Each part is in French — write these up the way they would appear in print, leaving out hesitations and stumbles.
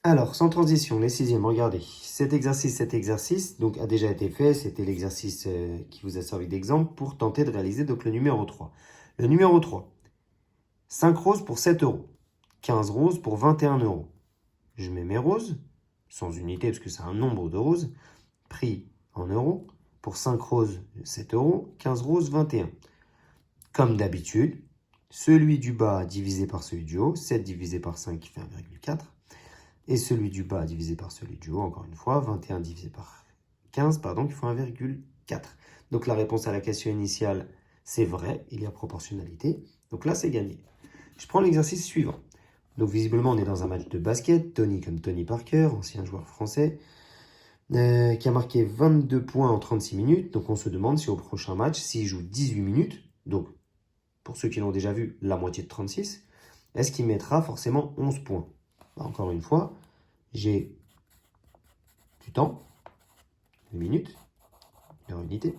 Alors, sans transition, les sixièmes, regardez. Cet exercice, donc, a déjà été fait. C'était l'exercice qui vous a servi d'exemple pour tenter de réaliser donc, le numéro 3. Le numéro 3, 5 roses pour 7 euros. 15 roses pour 21 euros. Je mets mes roses, sans unité parce que c'est un nombre de roses, prix en euros. Pour 5 roses, 7 euros. 15 roses, 21. Comme d'habitude, celui du bas divisé par celui du haut. 7 divisé par 5 qui fait 1,4. Et celui du bas divisé par celui du haut, encore une fois, 21 divisé par 15, pardon, qui font 1,4. Donc la réponse à la question initiale, c'est vrai, il y a proportionnalité. Donc là, c'est gagné. Je prends l'exercice suivant. Donc visiblement, on est dans un match de basket. Tony comme Tony Parker, ancien joueur français, qui a marqué 22 points en 36 minutes. Donc on se demande si au prochain match, s'il joue 18 minutes, donc pour ceux qui l'ont déjà vu, la moitié de 36, est-ce qu'il mettra forcément 11 points? Encore une fois, j'ai du temps, une minute, leur unité.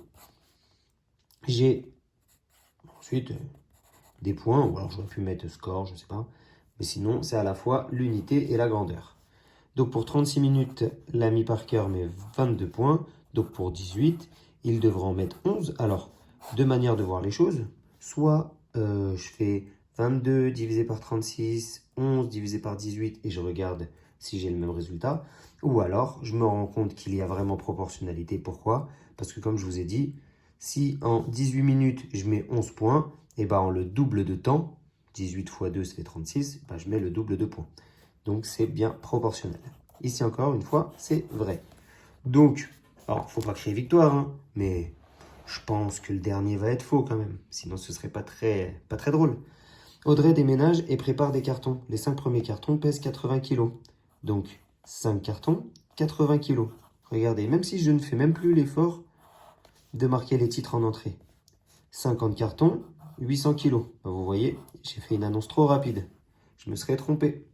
J'ai ensuite des points, ou alors j'aurais pu mettre score, je ne sais pas. Mais sinon, c'est à la fois l'unité et la grandeur. Donc pour 36 minutes, l'ami Parker met 22 points. Donc pour 18, il devra en mettre 11. Alors, deux manières de voir les choses. Soit je fais 22 divisé par 36, 11 divisé par 18 et je regarde si j'ai le même résultat. Ou alors, je me rends compte qu'il y a vraiment proportionnalité. Pourquoi? Parce que comme je vous ai dit, si en 18 minutes, je mets 11 points, et ben en le double de temps, 18 fois 2, ça fait 36, ben je mets le double de points. Donc, c'est bien proportionnel. Ici, encore une fois, c'est vrai. Donc, alors, faut pas crier victoire, hein, mais je pense que le dernier va être faux quand même. Sinon, ce serait pas très drôle. Audrey déménage et prépare des cartons. Les 5 premiers cartons pèsent 80 kg. Donc, 5 cartons, 80 kg. Regardez, même si je ne fais même plus l'effort de marquer les titres en entrée. 50 cartons, 800 kg. Vous voyez, j'ai fait une annonce trop rapide. Je me serais trompé.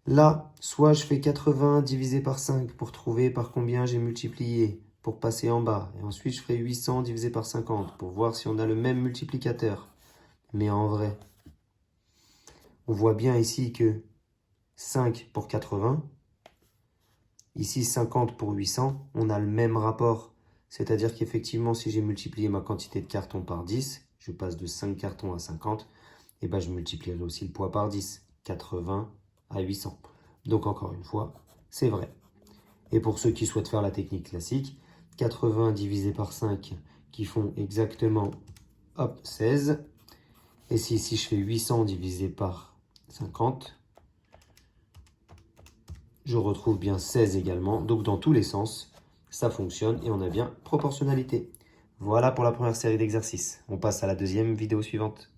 Là, soit je fais 80 divisé par 5 pour trouver par combien j'ai multiplié, pour passer en bas. Et ensuite, je ferai 800 divisé par 50 pour voir si on a le même multiplicateur. Mais en vrai, on voit bien ici que 5 pour 80, ici 50 pour 800, on a le même rapport. C'est-à-dire qu'effectivement, si j'ai multiplié ma quantité de cartons par 10, je passe de 5 cartons à 50, et ben je multiplierai aussi le poids par 10, 80 à 800. Donc encore une fois, c'est vrai. Et pour ceux qui souhaitent faire la technique classique, 80 divisé par 5 qui font exactement hop, 16. Et si ici je fais 800 divisé par 50, je retrouve bien 16 également. Donc dans tous les sens, ça fonctionne et on a bien proportionnalité. Voilà pour la première série d'exercices. On passe à la deuxième vidéo suivante.